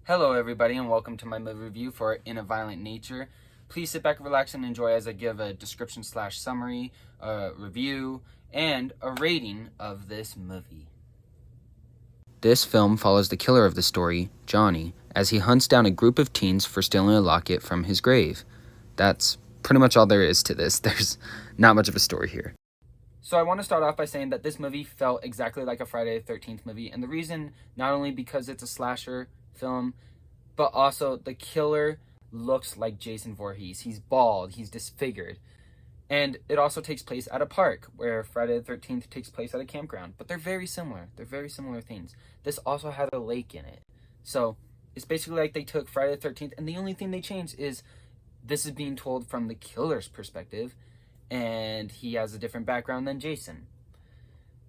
Hello everybody and welcome to my movie review for In a Violent Nature. Please sit back, relax, and enjoy as I give a description / summary, a review, and a rating of this movie. This film follows the killer of the story, Johnny, as he hunts down a group of teens for stealing a locket from his grave. That's pretty much all there is to this. There's not much of a story here. So I want to start off by saying that this movie felt exactly like a Friday the 13th movie, and the reason not only because it's a slasher film, but also the killer looks like Jason Voorhees. He's bald, he's disfigured. And it also takes place at a park, where Friday the 13th takes place at a campground. But they're very similar. They're very similar themes. This also had a lake in it. So it's basically like they took Friday the 13th, and the only thing they changed is this is being told from the killer's perspective, and he has a different background than Jason.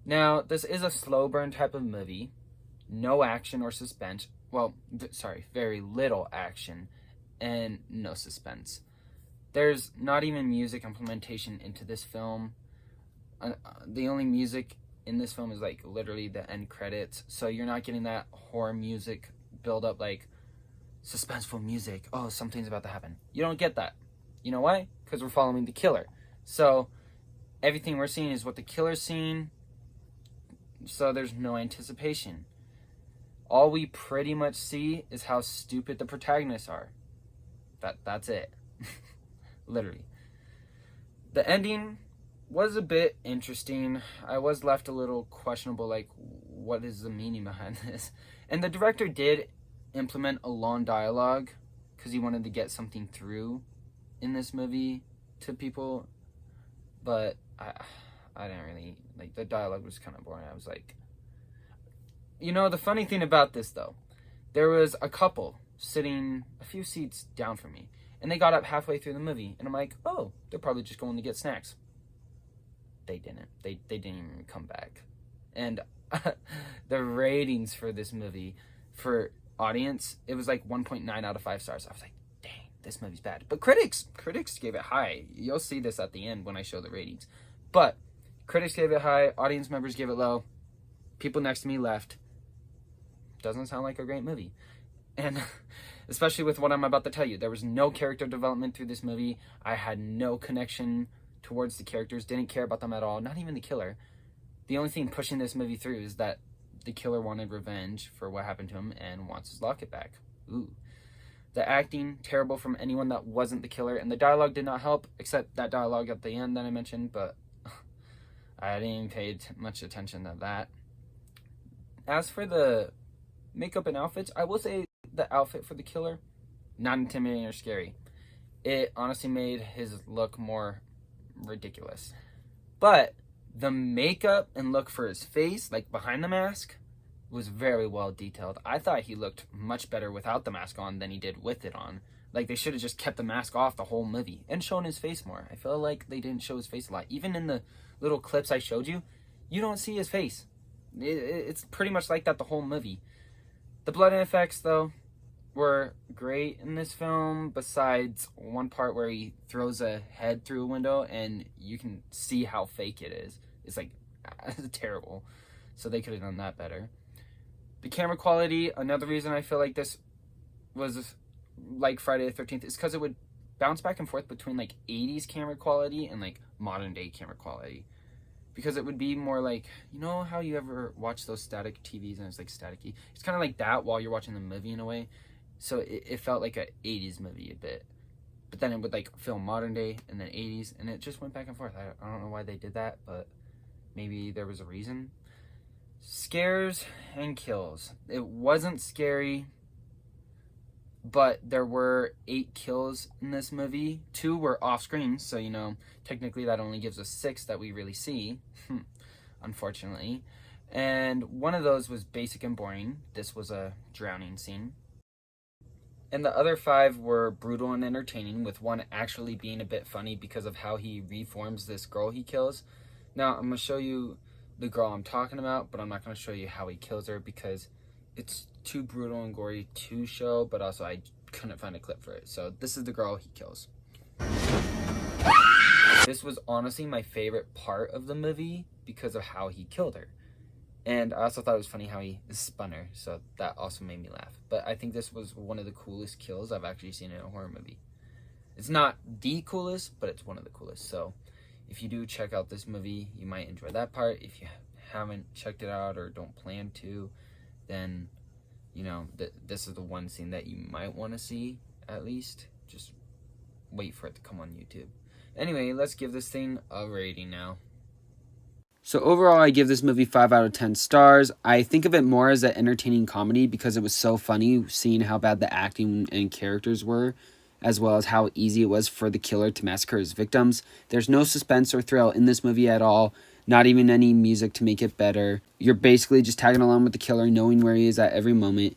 Now, this is a slow burn type of movie. No action or suspense. Well, very little action and no suspense. There's not even music implementation into this film. The only music in this film is like literally the end credits, so you're not getting that horror music build up, like suspenseful music. Oh, something's about to happen. You don't get that. You know why? Because we're following the killer. So everything we're seeing is what the killer's seeing, so there's no anticipation. All we pretty much see is how stupid the protagonists are. That's it. Literally. The ending was a bit interesting. I was left a little questionable, like, what is the meaning behind this? And the director did implement a long dialogue because he wanted to get something through in this movie to people. But I didn't really, like, the dialogue was kind of boring. I was like, you know, the funny thing about this, though, there was a couple sitting a few seats down from me, and they got up halfway through the movie, and I'm like, oh, they're probably just going to get snacks. They didn't. They didn't even come back. And the ratings for this movie, for audience, it was like 1.9 out of 5 stars. I was like, dang, this movie's bad. But critics gave it high. You'll see this at the end when I show the ratings. But critics gave it high, audience members gave it low, people next to me left. Doesn't sound like a great movie. And especially with what I'm about to tell you, there was no character development through this movie. I had no connection towards the characters, didn't care about them at all, not even the killer. The only thing pushing this movie through is that the killer wanted revenge for what happened to him and wants his locket back. Ooh. The acting, terrible from anyone that wasn't the killer, and the dialogue did not help, except that dialogue at the end that I mentioned, but I didn't even pay much attention to that. As for the makeup and outfits, I will say the outfit for the killer, not intimidating or scary. It honestly made his look more ridiculous. But the makeup and look for his face, like behind the mask, was very well detailed. I thought he looked much better without the mask on than he did with it on. Like, they should have just kept the mask off the whole movie and shown his face more. I feel like they didn't show his face a lot. Even in the little clips I showed you, you don't see his face. It's pretty much like that the whole movie. The blood effects, though, were great in this film, besides one part where he throws a head through a window and you can see how fake it is. It's like, terrible. So they could have done that better. The camera quality, another reason I feel like this was like Friday the 13th, is because it would bounce back and forth between like 80s camera quality and like modern day camera quality. Because it would be more like, you know how you ever watch those static TVs and it's like staticky? It's kind of like that while you're watching the movie in a way. So it felt like an 80s movie a bit. But then it would like film modern day and then 80s, and it just went back and forth. I don't know why they did that, but maybe there was a reason. Scares and kills. It wasn't scary, but there were 8 kills in this movie. 2 were off screen, so, you know, technically that only gives us 6 that we really see, unfortunately. And one of those was basic and boring. This was a drowning scene. And the other 5 were brutal and entertaining, with one actually being a bit funny because of how he reforms this girl he kills. Now, I'm going to show you the girl I'm talking about, but I'm not going to show you how he kills her because it's too brutal and gory to show, but also I couldn't find a clip for it. So this is the girl he kills. This was honestly my favorite part of the movie because of how he killed her. And I also thought it was funny how he spun her, so that also made me laugh. But I think this was one of the coolest kills I've actually seen in a horror movie. It's not the coolest, but it's one of the coolest. So if you do check out this movie, you might enjoy that part. If you haven't checked it out or don't plan to, then, you know, this is the one scene that you might want to see, at least. Just wait for it to come on YouTube. Anyway, let's give this thing a rating now. So overall, I give this movie 5 out of 10 stars. I think of it more as an entertaining comedy because it was so funny seeing how bad the acting and characters were, as well as how easy it was for the killer to massacre his victims. There's no suspense or thrill in this movie at all, not even any music to make it better. You're basically just tagging along with the killer, knowing where he is at every moment,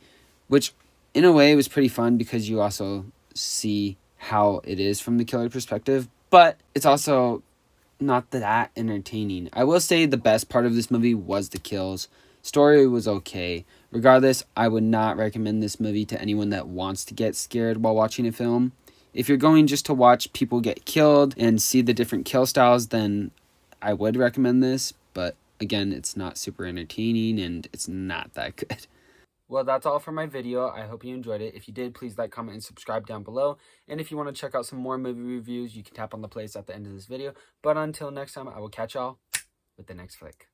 which in a way was pretty fun because you also see how it is from the killer perspective, but it's also not that entertaining. I will say the best part of this movie was the kills. Story was okay. Regardless, I would not recommend this movie to anyone that wants to get scared while watching a film. If you're going just to watch people get killed and see the different kill styles, then I would recommend this. But again, it's not super entertaining and it's not that good. Well, that's all for my video. I hope you enjoyed it. If you did, please like, comment, and subscribe down below. And if you want to check out some more movie reviews, you can tap on the playlist at the end of this video. But until next time, I will catch y'all with the next flick.